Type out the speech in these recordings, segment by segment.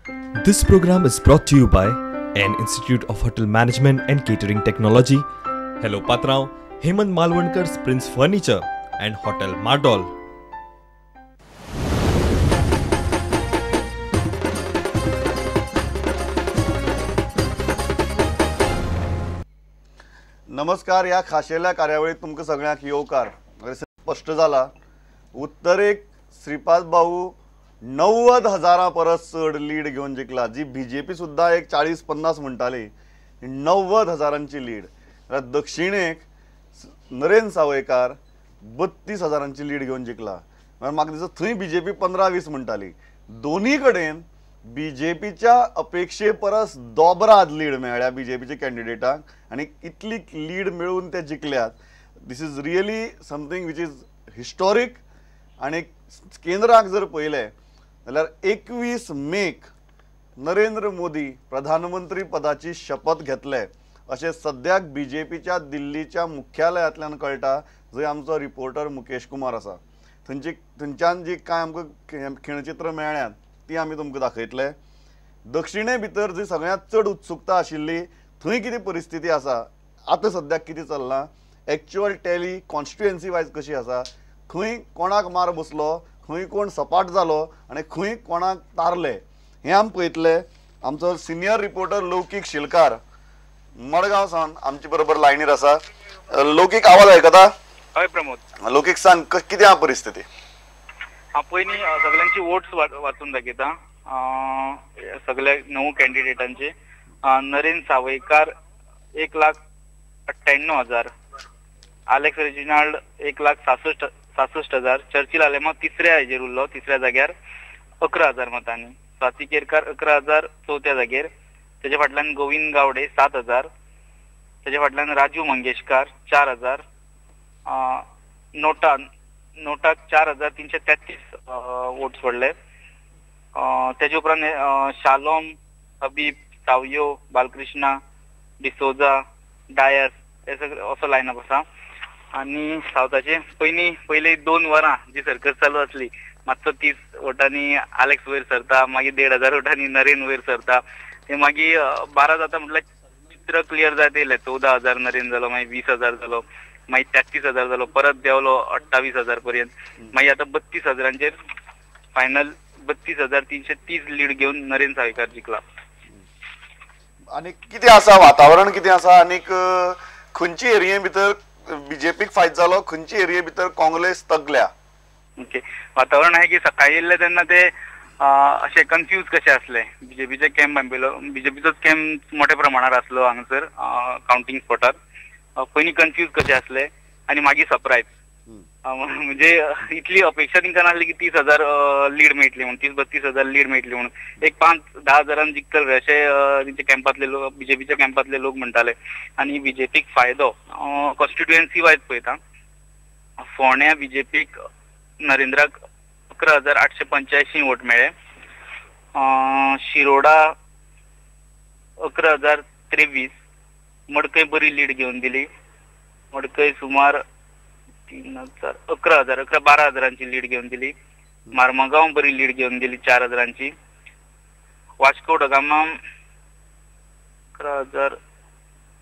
This program is brought to you by an Institute of Hotel Management and Catering Technology, Hello Patrao, Hemant Malwankar's Prince Furniture, and Hotel Mardol. नमस्कार. या खाशेल्या कार्यावळीत तुमकां सगळ्यांक येवकार. स्पष्ट जाला उत्तरेक श्रीपाद भाऊ 90,000 परस चड लीड घेवन जिंकला. जी बीजेपी सुद्धा एक 40-50 म्हणटाली, 90,000ची लीड. दक्षिणेक नरेंद्र सावयकार 32,000ची लीड घेवन जिंकला. म्हाका दिसता थंय बीजेपी 15-20 म्हणटाली. दोन्ही कडेन बीजेपीच्या अपेक्षे परस दोबराद लीड मेळ्ळ्या बीजेपीच्या कॅन्डिडेटाक आनी इतली लीड मेळून ते जिंकल्यात. This is really something which is historic. आनी केंद्राक जर पळयलें जाल्यार 21 मेक नरेंद्र मोदी प्रधानमंत्री पदाची शपथ घेतले अशें सद्याक बीजेपीच्या दिल्लीच्या मुख्यालयांतल्यान कळटा, जंय आमचो रिपोर्टर मुकेश कुमार आसा. थंयच्यान जी कांय आमकां खिणचित्र मेळ्ळ्यांत ती आमी तुमकां दाखयतले. दक्षिणे भितर जी सगळ्यांत चड उत्सुकता आशिल्ली थंय कितें परिस्थिती आसा, आतां सद्याक कितें चल्लां, एक्चुअल टॅली कॉन्स्टिट्युएन्सी वायज कशी आसा, खंय कोणाक मार बसलो, खंय कोण सपाट जालो आनी खंय कोणाक तारले, हें आमी पळयतले. आमचो सिनियर रिपोर्टर लौकीक शिलकार मडगांव सावन आमचे बरोबर लायनीर आसा. लौकीक, आवाज आयकता? हय प्रमोद. लौकीक, सांग कितें आहा परिस्थिती? पयलीं सगळ्यांची वोट्स वाचून दाखयता. सगळ्या 9 कॅन्डिडेटांचे. Narendra Savaikar 1,98,000, Alex Reginald 1,66,000, Churchill Alemao तिसऱ्या हेजेर उरलो, तिसऱ्या जाग्यार 11,000 मतांनी. स्वाती केरकार 11,000 चवथ्या जागेर. तेजे फाटल्यान गोविंद गावडे 7,000. तेजे फाटल्यान राजू मंगेशकार 4,000. नोटाक 4,333 वोट्स पडले. तेजे उपरांत शालोम, हबीब, सावयो, बालकृष्णा, डिसोजा, डायस हे सगळे असो लायनअप आसा. आनी सावथाचे पयली 2 वरां जी सर्कस चालू आसली, मातसो 30 वोटांनी आलेक्स वयर सरता, मागीर 1,500 वोटांनी नरेंद्र वयर सरता. ते मागीर 12 जाता म्हटल्यार चित्र क्लियर जायत येयलें. 14,000 नरेंद्र जालो, मागीर 20,000 जालो, मागीर 33,000 जालो, परत देंवलो 28,000 पर्यंत. मागीर आतां 32,000चेर फायनल 32,330 लीड घेवन नरेंद्र सावयकार जिंकला. आनी कितें आसा वातावरण, कितें आसा आनीक खंयची एरिये भितर बीजेपीक फायद जालो, खंयची एरिये भितर काँग्रेस तगल्या? ओके, वातावरण आहे की सकाळी येयल्ले तेन्ना ते अशे कन्फ्यूज कशे आसले. बीजेपीचे कॅम्प आंबिलो, बीजेपीचोच कॅम्प मोठ्या प्रमाणात आसलो हांगासर काउंटिंग स्पॉटार. पयलीं कन्फ्यूज कशे आसले आनी मागीर सरप्रायज. म्हणजे इतली अपेक्षा तांकां नासली की 30,000 लीड मेळटली म्हणून, 30-32,000 लीड मेळटली म्हणून. एक 5-10,000 जिखतले अशे तेंच्या कॅम्पातले लोक, बीजेपीच्या कॅम्पातले लोक म्हणटाले. आनी बीजेपीक फायदो कॉन्स्टिट्युएन्सी वायज पळयता. फोंड्या बीजेपीक नरेंद्राक 11,885 वोट मेळ्ळे. शिरोडा 11,023. मडकय बरी लीड घेवन दिली. मडकय सुमार 11,000-12,000ची लीड घेवन दिली. मार्मगांव बरी लीड घेवन दिली 4,000ची. Vasco da Gama 11,000,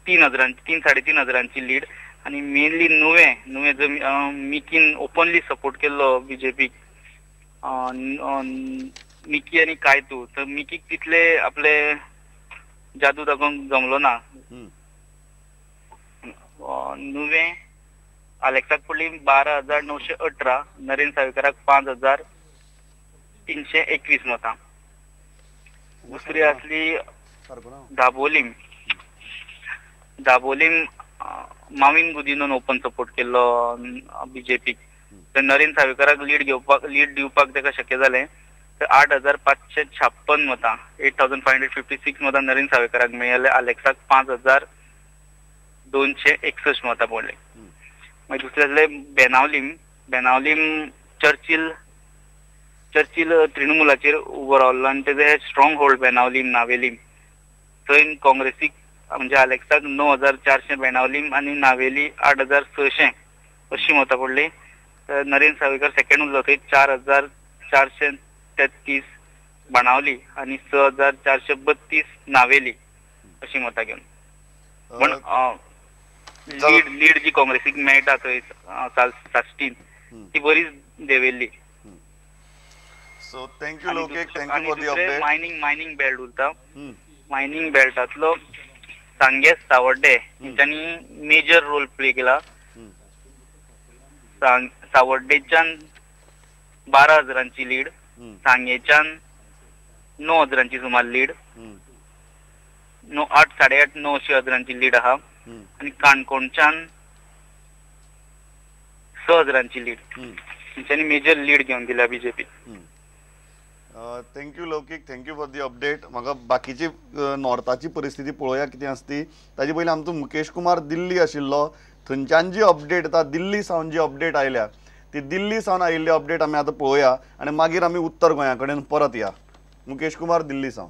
3,000-3,500ची lead. आनी मेनली नुवें जो मिकीन ओपनली सपोर्ट केल्लो बीजेपीक, मिकी आनी कायतू, तर मिकीक तितले आपले जादू दाखोवंक जमलो ना. नुवें आलेक्साक पडली 12,918, नरेंद्र सावयकाराक 5,321 मतां. दुसरी आसली दाबोलीम. माविन गुदिनोन ओपन सपोर्ट केल्लो बीजेपीक. तर नरेंद्र सावयकाराक लीड दिवपाक ताका शक्य जालें. तर 8,556 मतां, 8,556 मतां नरेंद्र सावयकाराक मेळ्ळे. आलेक्साक 5,261 मतां पडले. मागीर दुसरे आसले बेनावलीम चर्चिल तृणमुलाचेर उबो रावल्लो आनी तेजे स्ट्रॉंग होल्ड बेनावलीम नावेलीम. थंय काँग्रेसीक म्हणजे आलेक्साक 9,400 बेनावलीम आनी नावेली 8,600 अशी मतां पडली. नरेंद्र सावयकार सेकंड उरलो, थंय 4,433 बाणावली आणि 6432 नावेली अशी मतां घेवन. पण लीड जी काँग्रेसीक मेळटा थंय साश्टीन ती बरीच देंवेल्ली. So thank you Lokesh, thank you for the update. Mining belt उरता. मायनिंग बेल्टांतलो सांगेस सावर्डे हेंच्यांनी मेजर रोल प्ले केला. सावर्डेच्यान 12,000ची लीड, सांगेच्यान 9,000ची सुमार लीड, 8-9,500 लीड आहा आणि काणकोणच्यान 6,000ची लीड. तेंच्यांनी मेजर लीड घेवन दिल्या BJP. Thank you Loukik, thank you for the update. म्हाका बाकीची नॉर्थाची परिस्थिती पळोवया कितें आसा ती. ताजे पयलीं आमचो मुकेश कुमार दिल्ली आशिल्लो, थंयच्यान जी अपडेट येता, दिल्ली सावन जी अपडेट आयल्या ती दिल्ली सावन आयिल्ली अपडेट आमी आतां पळोवया आनी मागीर आमी उत्तर गोंया कडेन परत या. मुकेश कुमार दिल्ली सावन.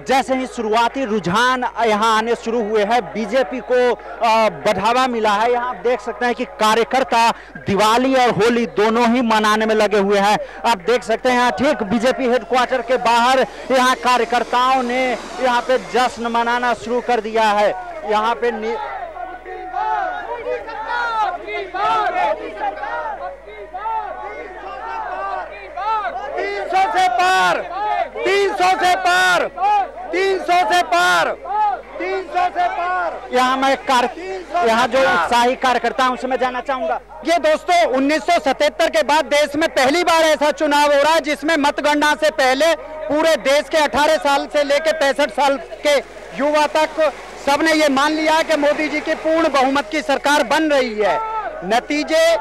जैसे ही शुरुआती रुझान यहाँ आने शुरू हुए हैं, बीजेपी को बढ़ावा मिला है। यहाँ आप देख सकते हैं कि कार्यकर्ता दिवाली और होली दोनों ही मनाने में लगे हुए हैं। आप देख सकते हैं यहाँ ठीक बीजेपी हेडक्वार्टर के बाहर यहाँ कार्यकर्ताओं ने यहाँ पे जश्न मनाना शुरू कर दिया है। यहाँ पे 300 से पार, 300 से पार, 300 से पार, 300 से पार। यहाँ जो उत्साही कार्यकर्ता उनसे मैं जानना चाहूंगा। ये दोस्तों 1977 के बाद देश में पहली बार ऐसा चुनाव हो रहा है जिसमें मतगणना से पहले पूरे देश के 18 साल से लेकर 65 साल के युवा तक सबने ये मान लिया है कि मोदी जी की पूर्ण बहुमत की सरकार बन रही है। नतीजे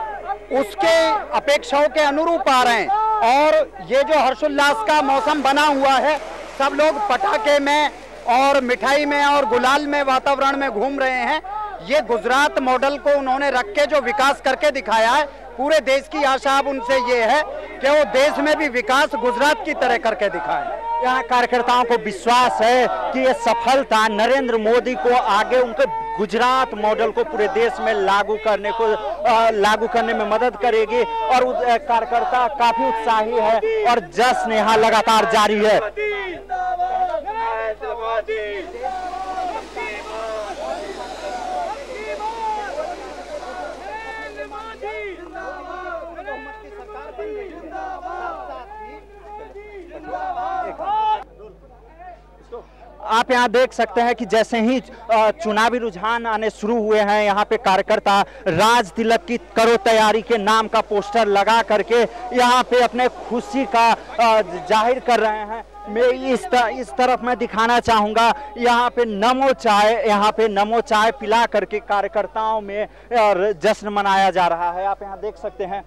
उसके अपेक्षाओं के अनुरूप आ रहे हैं और ये जो हर्षोल्लास का मौसम बना हुआ है, सब लोग पटाखे में और मिठाई में और गुलाल में वातावरण में घूम रहे हैं। ये गुजरात मॉडल को उन्होंने रख के जो विकास करके दिखाया है, पूरे देश की आशा अब उनसे ये है कि वो देश में भी विकास गुजरात की तरह करके दिखाएं। यहाँ कार्यकर्ताओं को विश्वास है कि ये सफलता नरेंद्र मोदी को आगे उनके गुजरात मॉडल को पूरे देश में लागू करने में मदद करेगी और कार्यकर्ता काफी उत्साही है और जश्न यहाँ लगातार जारी है। आप यहाँ देख सकते हैं कि जैसे ही चुनावी रुझान आने शुरू हुए हैं, यहाँ पे कार्यकर्ता राज तिलक की करो तैयारी के नाम का पोस्टर लगा करके यहाँ पे अपने खुशी का जाहिर कर रहे हैं। मैं इस तरफ मैं दिखाना चाहूँगा, यहाँ पे नमो चाय पिला करके कार्यकर्ताओं में जश्न मनाया जा रहा है। आप यहाँ देख सकते हैं,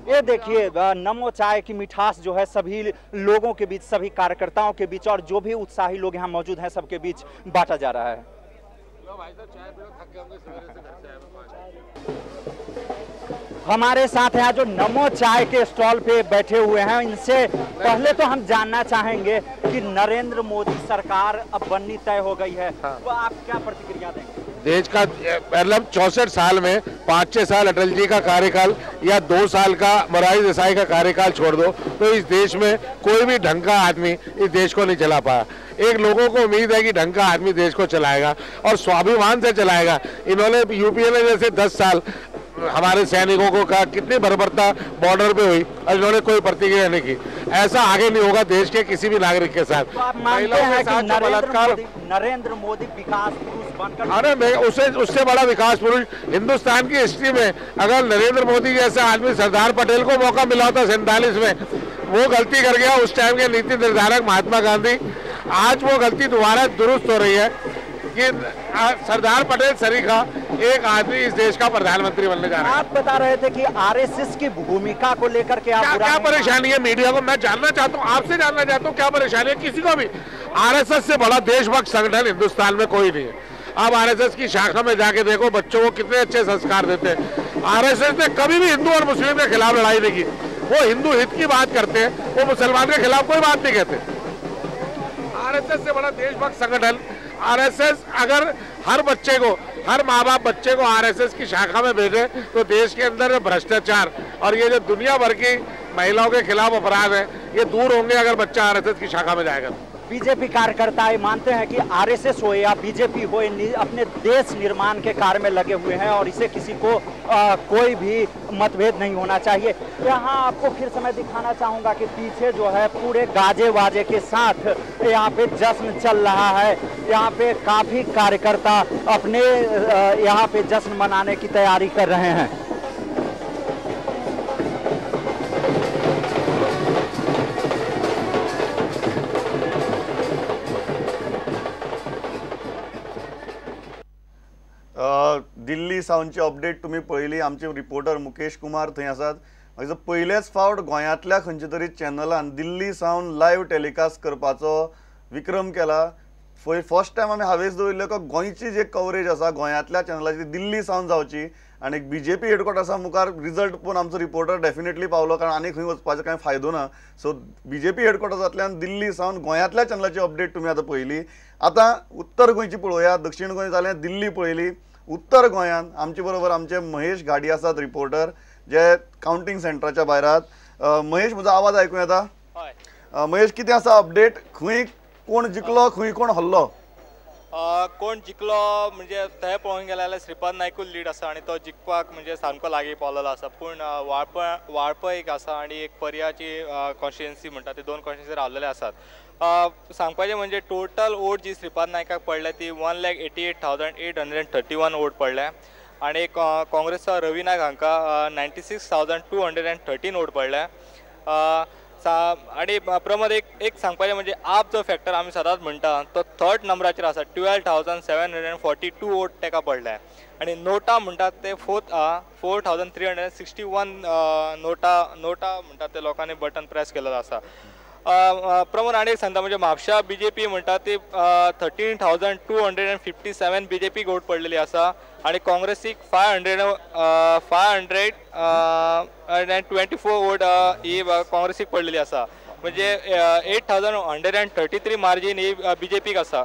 ये देखिए नमो चाय की मिठास जो है सभी लोगों के बीच, सभी कार्यकर्ताओं के बीच और जो भी उत्साही लोग यहाँ मौजूद हैं सबके बीच बांटा जा रहा है। हमारे साथ यहाँ जो नमो चाय के स्टॉल पे बैठे हुए हैं, इनसे पहले तो हम जानना चाहेंगे कि नरेंद्र मोदी सरकार अब बननी तय हो गई है, तो आप क्या प्रतिक्रिया देंगे? देश का मतलब 64 साल में 5-6 साल अटल जी का कार्यकाल या 2 साल का मोरारजी देसाई का कार्यकाल छोड़ दो तो इस देश में कोई भी ढंग का आदमी इस देश को नहीं चला पाया। एक लोगों को उम्मीद है कि ढंग का आदमी देश को चलाएगा और स्वाभिमान से चलाएगा। इन्होंने यूपीए ने जैसे 10 साल हमारे सैनिकों को कहा, कितनी बर्बरता बॉर्डर पे हुई और इन्होंने कोई प्रतिक्रिया नहीं की। ऐसा आगे नहीं होगा देश के किसी भी नागरिक के साथ। तो आप मानते हैं कि नरेंद्र मोदी विकास पुरुष बनकर, अरे उससे बड़ा विकास पुरुष हिंदुस्तान की हिस्ट्री में अगर नरेंद्र मोदी जैसा आदमी, सरदार पटेल को मौका मिला था 47 में, वो गलती कर गया उस टाइम के नीति निर्धारक महात्मा गांधी। आज वो गलती दोबारा दुरुस्त हो रही है कि सरदार पटेल सरीखा एक आदमी इस देश का प्रधानमंत्री बनने जा रहा है। आप बता रहे थे कि आरएसएस की भूमिका को लेकर के क्या परेशानी है मीडिया को? मैं जानना चाहता हूँ, आपसे जानना चाहता हूँ क्या परेशानी है किसी को भी। आरएसएस से बड़ा देशभक्त संगठन हिंदुस्तान में कोई नहीं है। आप आरएसएस की शाखा में जाके देखो बच्चों को कितने अच्छे संस्कार देते हैं। आरएसएस ने कभी भी हिंदू और मुस्लिम के खिलाफ लड़ाई नहीं की। वो हिंदू हित की बात करते हैं, वो मुसलमान के खिलाफ कोई बात नहीं कहते। आरएसएस से बड़ा देशभक्त संगठन आरएसएस, अगर हर बच्चे को, हर माँ बाप बच्चे को आरएसएस की शाखा में भेजे तो देश के अंदर भ्रष्टाचार और ये जो दुनिया भर की महिलाओं के खिलाफ अपराध है ये दूर होंगे अगर बच्चा आरएसएस की शाखा में जाएगा। बीजेपी कार्यकर्ता मानते हैं कि आरएसएस हो या बीजेपी हो, अपने देश निर्माण के कार्य में लगे हुए हैं और इसे किसी को कोई भी मतभेद नहीं होना चाहिए। यहाँ आपको फिर से मैं दिखाना चाहूँगा कि पीछे जो है पूरे गाजे वाजे के साथ यहाँ पे जश्न चल रहा है। यहाँ पे काफ़ी कार्यकर्ता अपने यहाँ पे जश्न मनाने की तैयारी कर रहे हैं। दिल्ली सावनची अपडेट तुम्ही पळयली। आमचे रिपोर्टर मुकेश कुमार थंय आसात। म्हाका पयलेच फावट गोंयांतल्या खंयचे तरी चॅनलान दिल्ली सावन लायव्ह टेलिकास्ट करपाचो विक्रम केला। फर्स्ट टायम आमी हावेस दवरले की गोंयची जी कवरेज आसा गोंयांतल्या चॅनलाची दिल्ली सावन जावची आनी एक बीजेपी हेडक्वॉर्टर्सा मुखार रिजल्ट पळोवन आमचो रिपोर्टर डेफिनेटली पावलो, कारण आनी खंय वचपाचो कांय फायदो ना। सो बीजेपी हेडक्वॉर्टर्सांतल्यान दिल्ली सावन गोंयांतल्या चॅनलाची अपडेट तुम्ही आतां पळयली। आतां उत्तर गोंयची पळोवया। दक्षिण गोंय जालें, दिल्ली पळयली। उत्तर गोंयांत आमचे बरोबर आमचे महेश घाडी आसात रिपोर्टर, जे काउंटिंग सेंटराच्या भायर आहात। महेश, म्हजो आवाज आयकूं येता? महेश, कितें आसा अपडेट? खंय कोण जिखलो, खंय कोण हरलो? कोण जिखलो म्हणजे थंय पळोवंक गेले जाल्यार श्रीपाद नायकूच लीड आसा आनी तो जिखपाक म्हणजे सामको लागीं पावलेलो आसा। पूण वाळपय एक आसा आनी एक पर्याची कॉन्स्टिट्युएन्सी म्हणटा ती 2 कॉन्स्टिट्युएन्सी रावलेले आसात। सांगपाचें म्हणजे टोटल वोट जी श्रीपाद नायकाक पडल्या ती 1,88,831 वोट पडल्या आनी काँग्रेसचा रवी नायक हांकां 96,213 वोट पडल्या। आणि प्रमोद एक सांगपाचें म्हणजे आप जो फॅक्टर आमी सदांच म्हणटा तो 3rd नंबराचेर आसा। 12,742 वोट ताका पडल्या आनी नोटा म्हणटात ते 4,361 नोटा म्हणटात ते लोकांनी बटन प्रेस केलेलो आसा। प्रमोद आनी एक सांगता म्हणजे म्हापशा बीजेपी म्हणटा ती 13,257 बीजेपी वोट पडलेली आसा आनी काँग्रेसीक 524 वोट ही काँग्रेसीक पडलेली आसा। म्हणजे 8,133 मार्जीन ही बीजेपीक आसा।